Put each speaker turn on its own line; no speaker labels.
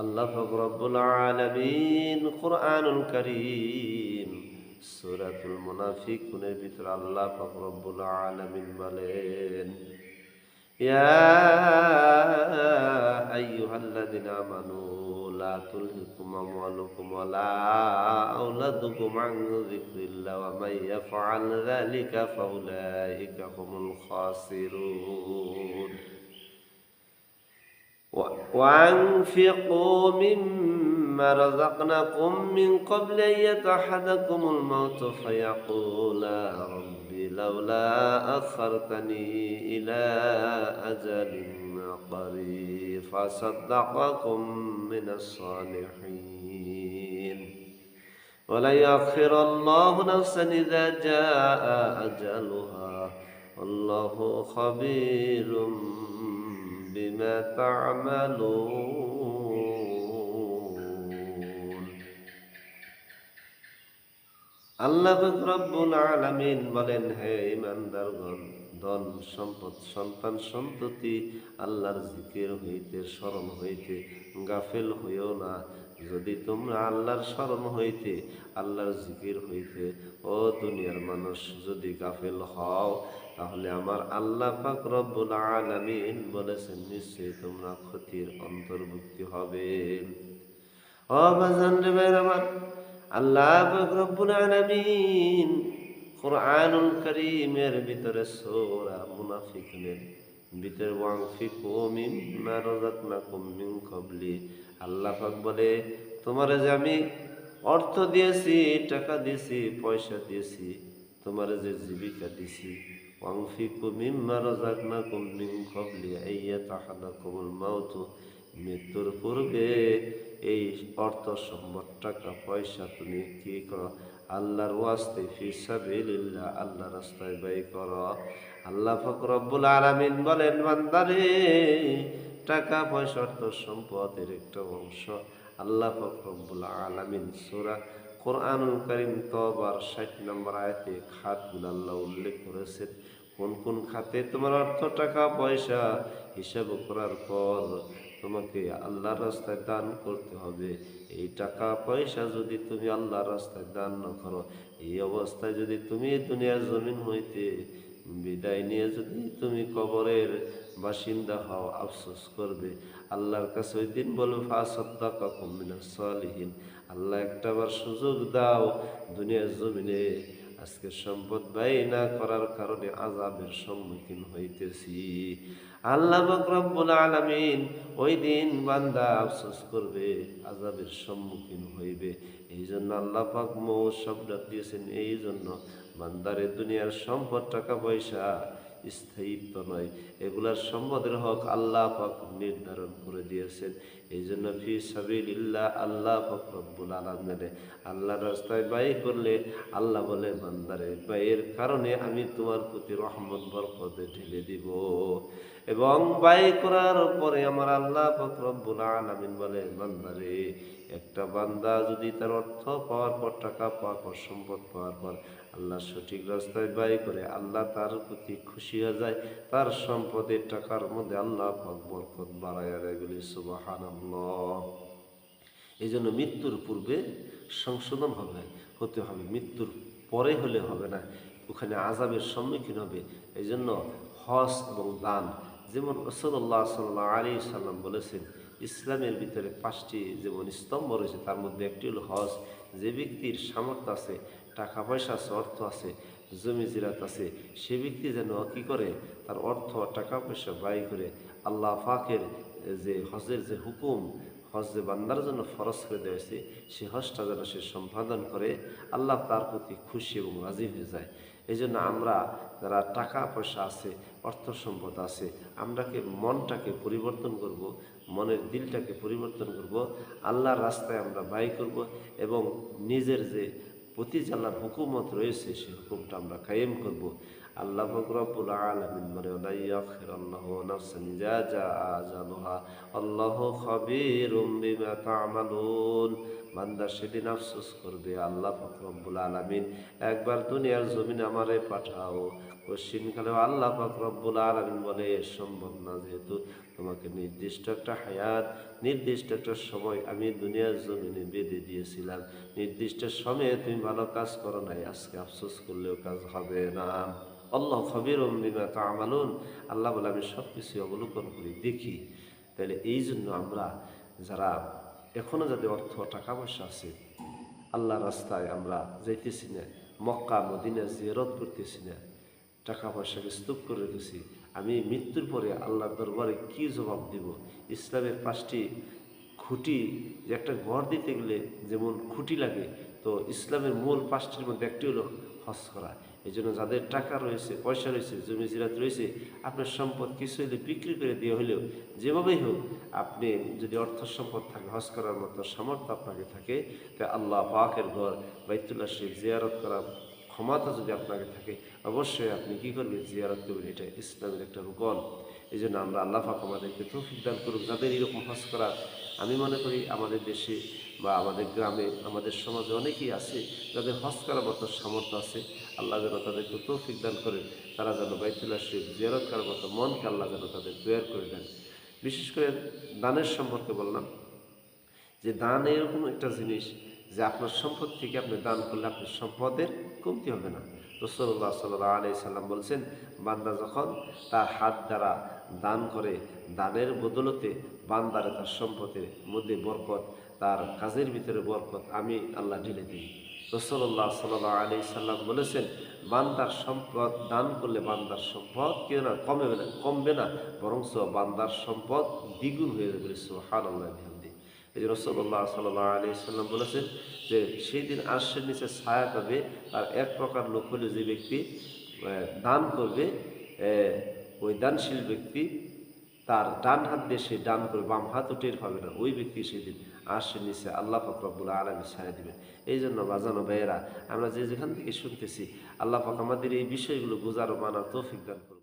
আল্লাহ পাক রব্বুল আলামিন কুরআনুল কারীম সূরাতুল মুনাফিকুনের ভিতর আল্লাহ পাক রব্বুল আলামিন বলেন, ইয়া আইয়ুহাল্লাযিনা আমানু লা তুলহিকুম আমওয়ালুকুম ওয়ালা আওলাদুকুম আন যিকরিল্লাহ ওয়া মান ইয়াফআল যালিকা ফাউলাইকা হুমুল খাসিরুন। وأنفقوا مما رزقناكم من قبل أن يتأحدكم الموت فيقول ربي لولا أخرتني إلى أجل قريب فصدقكم من الصالحين ولن يؤخر الله نفسا إذا جاء أجلها والله خبير বিমা তা'মালুন। আল্লাহ রাব্বুল আলামিন বলেন, হে ঈমানদারগণ, ধন সম্পদ সন্তান সন্ততি আল্লাহর জিকির হইতে স্মরণ হইতে গাফেল হইও না। যদি তোমরা আল্লাহর স্মরণ হইতে আল্লাহর জিকির হইতে ও দুনিয়ার মানুষ যদি গাফেল হও, তাহলে আমার আল্লাহ পাক রব্বুল আলামিন বলেছেন নিশ্চয়ই তোমরা ক্ষতির অন্তর্ভুক্তি হবে। ও বাজান রে ভাইরা আমার, আল্লাহ পাক রব্বুল আলামিন কুরআনুল কারীমের ভিতরে সূরা মুনাফিকুনের ভিতরে ওয়ানফিকু মিম্মা রাযাকনাকুম মিন ক্বাবলি, আল্লাহ পাক বলে তোমারে যে আমি অর্থ দিয়েছি, টাকা দিয়েছি, পয়সা দিয়েছি, তোমারে যে জীবিকা দিয়েছি, ওয়ানফিকু মিম্মা রাযাকনাকুম মিন ক্বাবলি আইয়াতাহাদাকুমুল মাউত, মৃত্যুর পূর্বে এই অর্থ সম্পদ টাকা পয়সা তুমি কি করো? আল্লাহর ওয়াস্তে ফি সাবিলিল্লাহ, আল্লাহর রাস্তায় ব্যয় করো। আল্লাহ পাক রব্বুল আলামিন বলেন, বান্দারে টাকা পয়সা অর্থ সম্পদের একটা অংশ আল্লাহ পাক রব্বুল আলামিন সূরা কুরআনুল কারীম তওবার ৬০ নম্বর আয়াতে খাতগুলো আল্লাহ উল্লেখ করেছেন। কোন কোন খাতে তোমার অর্থ টাকা পয়সা হিসাব করার পর তোমাকে আল্লাহর রাস্তায় দান করতে হবে। এই টাকা পয়সা যদি তুমি আল্লাহর রাস্তায় দান না করো, এই অবস্থায় যদি তুমি দুনিয়ার জমিন হইতে বিদায় নিয়ে যদি তুমি কবরের বাসিন্দা হও, আফসোস করবে। আল্লাহর কাছে ওই দিন বলবে ফাসাদ্দাকাকুম মিনাস সালিহিন, আল্লাহ একটাবার সুযোগ দাও দুনিয়ার জমিনে আজকে সম্পদ ব্যয় না করার কারণে আযাবের সম্মুখীন হইতেছি। আল্লাহ পাক রব্বুল আলামিন ওই দিন বান্দা আফসোস করবে, আযাবের সম্মুখীন হইবে। এই জন্য আল্লাহ পাক মৌত শব্দ দিয়েছেন, এই জন্য বান্দারে দুনিয়ার সম্পদ টাকা পয়সা স্থায়িত্ব নয়, এগুলার সম্পদের হক আল্লাহ পাক নির্ধারণ করে দিয়েছেন। এই জন্য ফি সাবিলিল্লাহ, আল্লাহ পাক রব্বুল আলামিন আল্লাহর রাস্তায় ব্যয় করলে আল্লাহ বলে, বান্দারে ব্যয়ের কারণে আমি তোমার প্রতি রহমত বরকত ঢেলে দিব। এবং ব্যয় করার পরে আমার আল্লাহ পাক রব্বুল আলামিন বলে, বান্দারে একটা বান্দা যদি তার অর্থ পাওয়ার পর, টাকা পাওয়ার পর, সম্পদ পাওয়ার পর আল্লাহ সঠিক রাস্তায় ব্যয় করে, আল্লাহ তার প্রতি খুশি হয়ে যায়, তার সম্পদের টাকার মধ্যে আল্লাহ পাক বরকত বাড়াইয়া দেয়। বলি সুবহানাল্লাহ। এই জন্য মৃত্যুর পূর্বে সংশোধন হতে হবে, মৃত্যুর পরে হলে হবে না, ওখানে আযাবের সম্মুখীন হবে। এই জন্য হজ এবং দান, যেমন রাসূলুল্লাহ সাল্লাল্লাহু আলাইহি সাল্লাম বলেছেন, ইসলামের ভিতরে 5টি যেমন স্তম্ভ রয়েছে, তার মধ্যে একটি হল হজ। যে ব্যক্তির সামর্থ্য আছে, টাকা পয়সা আছে, অর্থ আছে, জমি জিরাত আছে, সে ব্যক্তি যেন কী করে, তার অর্থ টাকা পয়সা ব্যয় করে আল্লাহ পাকের যে হজের যে হুকুম, হজ যে বান্দার জন্য ফরজ করে দেওয়া হয়েছে, সে হজটা যেন সে সম্পাদন করে, আল্লাহ তার প্রতি খুশি এবং রাজি হয়ে যায়। এই জন্য আমরা যারা টাকা পয়সা আছে, অর্থ সম্পদ আছে, আমরাকে মনটাকে পরিবর্তন করব, মনের দিলটাকে পরিবর্তন করব, আল্লাহর রাস্তায় আমরা ব্যয় করব এবং নিজের যে প্রতি আল্লাহর হুকুমত রয়েছে সেই হুকুমটা আমরা কায়েম করব। আল্লাহ পাক রব্বুল আলামিন বলে, লা ইয়াখিরাল্লাহু নাফসান ইযা জাআ আজালুহা আল্লাহু খাবীরুম বিমা তা'মালুন। বান্দা সেদিন আফসোস করবে, আল্লাহ পাক রব্বুল আলামিন একবার দুনিয়ার জমিনে আমারে পাঠাও। কোশ্চিনকালেও আল্লাহ পাক রব্বুল আলামিন বলে, সম্ভব না, যেহেতু তোমাকে নির্দিষ্ট একটা হায়াত, নির্দিষ্ট একটা সময় আমি দুনিয়ার জমিনে বেঁধে দিয়েছিলাম। নির্দিষ্ট সময়ে তুমি ভালো কাজ করো নাই, আজকে আফসোস করলেও কাজ হবে না। আল্লাহ খবীরুম বিমা তা'মালুন, আল্লাহ বলে আমি সব কিছু অবলোকন করি, দেখি। তাহলে এই জন্য আমরা যারা এখনও যাদের অর্থ টাকা পয়সা আছে, আল্লাহর রাস্তায় আমরা যাইতেছি না, মক্কা মদিনা জিয়ারত করতেছি না, টাকা পয়সাকে স্তূপ করে রেখেছি, আমি মৃত্যুর পরে আল্লাহর দরবারে কি জবাব দেব? ইসলামের 5টি খুঁটি, যে একটা ঘর দিতে গেলে যেমন খুঁটি লাগে, তো ইসলামের মূল 5টির মধ্যে একটি হলো হজ করা। এই জন্য যাদের টাকা রয়েছে, পয়সা রয়েছে, জমি জিরাত রয়েছে, আপনার সম্পদ কিছু হলে বিক্রি করে দিয়ে হলেও যেভাবেই হোক, আপনি যদি অর্থ সম্পদ থাকে, হজ করার মতো সামর্থ্য আপনাকে থাকে, তো আল্লাহ পাকের ঘর বাইতুল্লাহ শরীফ জিয়ারত করার ক্ষমতা যদি আপনাকে থাকে, অবশ্যই আপনি কী করবেন? জিয়ারত করবেন। এটা ইসলামের একটা রুকন। এই জন্য আমরা আল্লাহ পাক আমাদেরকে তৌফিক দান করুক, যাদের এরকম হজ করা। আমি মনে করি আমাদের দেশে বা আমাদের গ্রামে, আমাদের সমাজে অনেকেই আছে যাদের হজ করার মতো সামর্থ্য আছে। আল্লাহ যেন তাদেরকে তৌফিক দান করেন, তারা যেন বাইতুল্লাহ শরীফ জিয়ারত করার মতো মনকে আল্লাহ যেন তাদের তৈরি করে দেন। বিশেষ করে দানের সম্পর্কে বললাম যে দান এরকম একটা জিনিস যে আপনার সম্পদ থেকে আপনি দান করলে আপনার সম্পদের কমতি হবে না। রাসূলুল্লাহ সাল্লাল্লাহু আলাইহি সাল্লাম বলছেন, বান্দা যখন তার হাত দ্বারা দান করে, দানের বদলতে বান্দারে তার সম্পদের মধ্যে বরকত, তার কাজের ভিতরে বরকত আমি আল্লাহ ঢেলে দিই। রাসূলুল্লাহ সাল্লাল্লাহু আলাইহি সাল্লাম বলেছেন, বান্দার সম্পদ দান করলে বান্দার সম্পদ কেউ না কমবে না, বরঞ্চ বান্দার সম্পদ দ্বিগুণ হয়ে যাবে। সুবহানাল্লাহ। এই যে রাসূলুল্লাহ সাল্লাল্লাহু আলাইহি সাল্লাম বলেছেন যে সেই দিন আরশের নিচে ছায়া পাবে আর এক প্রকার লোক হলে যে ব্যক্তি দান করবে, ওই দানশীল ব্যক্তি তার ডান হাত দিয়ে সে দান করবে, বাম হাতও টের পাবে না। ওই ব্যক্তি সেদিন আরশের নিচে আল্লাহ পাক রব্বুল আলামিন ছায়া দিবেন। এই জন্য বাজানো ভাইয়েরা, আমরা যে যেখান থেকে শুনতেছি, আল্লাহ পাক আমাদের এই বিষয়গুলো বোঝার ও মানার তৌফিক দান করুন।